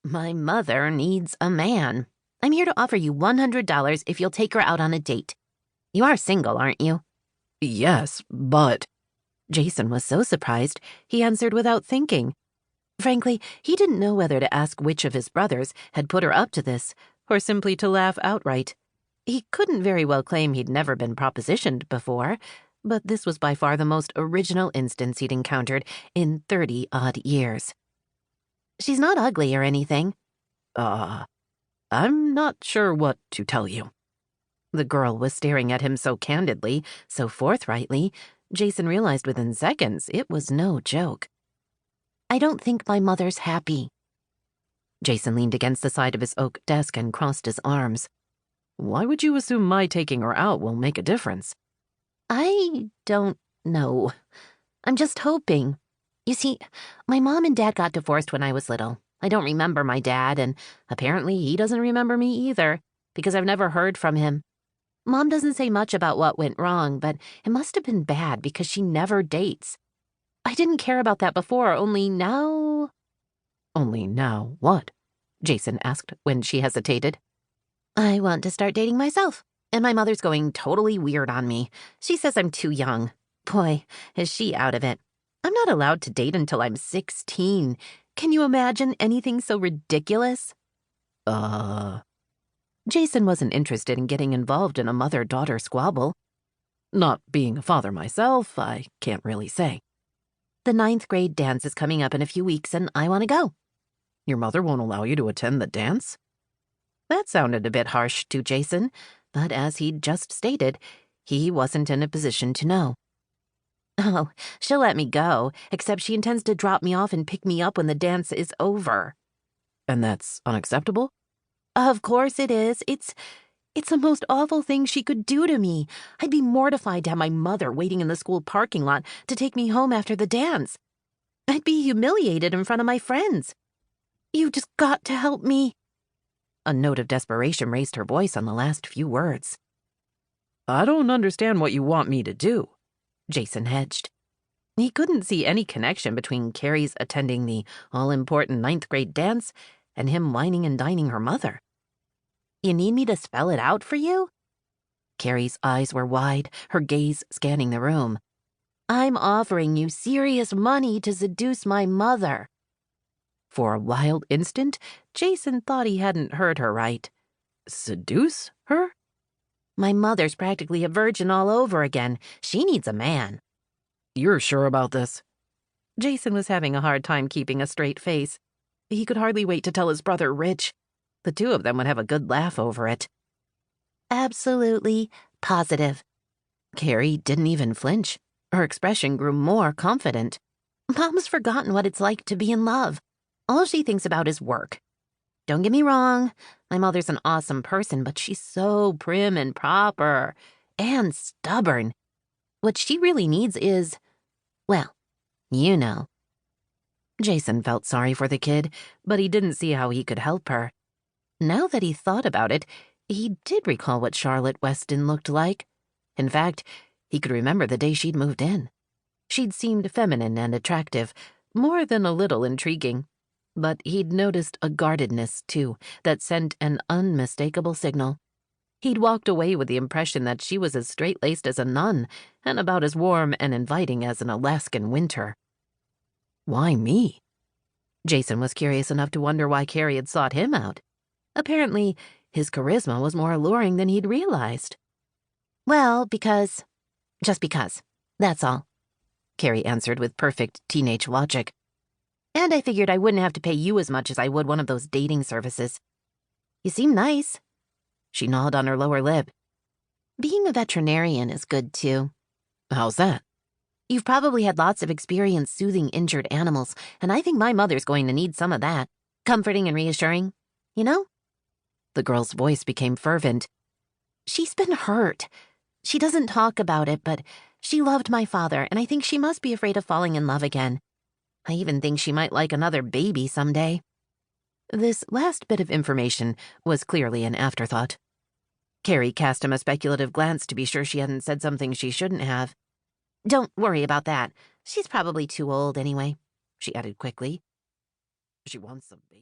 My mother needs a man. I'm here to offer you $100 if you'll take her out on a date. You are single, aren't you? Yes, but... Jason was so surprised, he answered without thinking. Frankly, he didn't know whether to ask which of his brothers had put her up to this, or simply to laugh outright. He couldn't very well claim he'd never been propositioned before, but this was by far the most original instance he'd encountered in 30-odd years. She's not ugly or anything. I'm not sure what to tell you. The girl was staring at him so candidly, so forthrightly, Jason realized within seconds it was no joke. I don't think my mother's happy. Jason leaned against the side of his oak desk and crossed his arms. Why would you assume my taking her out will make a difference? I don't know. I'm just hoping. You see, my mom and dad got divorced when I was little. I don't remember my dad, and apparently he doesn't remember me either, because I've never heard from him. Mom doesn't say much about what went wrong, but it must have been bad because she never dates. I didn't care about that before, only now... Only now what? Jason asked when she hesitated. I want to start dating myself, and my mother's going totally weird on me. She says I'm too young. Boy, is she out of it. I'm not allowed to date until I'm 16. Can you imagine anything so ridiculous? Jason wasn't interested in getting involved in a mother-daughter squabble. Not being a father myself, I can't really say. The 9th grade dance is coming up in a few weeks, and I want to go. Your mother won't allow you to attend the dance? That sounded a bit harsh to Jason, but as he'd just stated, he wasn't in a position to know. Oh, she'll let me go, except she intends to drop me off and pick me up when the dance is over. And that's unacceptable? Of course it is. It's the most awful thing she could do to me. I'd be mortified to have my mother waiting in the school parking lot to take me home after the dance. I'd be humiliated in front of my friends. You've just got to help me. A note of desperation raised her voice on the last few words. I don't understand what you want me to do, Jason hedged. He couldn't see any connection between Carrie's attending the all-important 9th grade dance and him whining and dining her mother. You need me to spell it out for you? Carrie's eyes were wide, her gaze scanning the room. I'm offering you serious money to seduce my mother. For a wild instant, Jason thought he hadn't heard her right. Seduce her? My mother's practically a virgin all over again. She needs a man. You're sure about this? Jason was having a hard time keeping a straight face. He could hardly wait to tell his brother Rich. The two of them would have a good laugh over it. Absolutely positive. Carrie didn't even flinch. Her expression grew more confident. Mom's forgotten what it's like to be in love. All she thinks about is work. Don't get me wrong, my mother's an awesome person, but she's so prim and proper and stubborn. What she really needs is, well, you know. Jason felt sorry for the kid, but he didn't see how he could help her. Now that he thought about it, he did recall what Charlotte Weston looked like. In fact, he could remember the day she'd moved in. She'd seemed feminine and attractive, more than a little intriguing. But he'd noticed a guardedness, too, that sent an unmistakable signal. He'd walked away with the impression that she was as straight-laced as a nun and about as warm and inviting as an Alaskan winter. Why me? Jason was curious enough to wonder why Carrie had sought him out. Apparently, his charisma was more alluring than he'd realized. Well, just because, that's all, Carrie answered with perfect teenage logic. And I figured I wouldn't have to pay you as much as I would one of those dating services. You seem nice. She gnawed on her lower lip. Being a veterinarian is good, too. How's that? You've probably had lots of experience soothing injured animals, and I think my mother's going to need some of that. Comforting and reassuring, you know? The girl's voice became fervent. She's been hurt. She doesn't talk about it, but she loved my father, and I think she must be afraid of falling in love again. I even think she might like another baby someday. This last bit of information was clearly an afterthought. Carrie cast him a speculative glance to be sure she hadn't said something she shouldn't have. Don't worry about that. She's probably too old anyway, she added quickly. She wants some baby.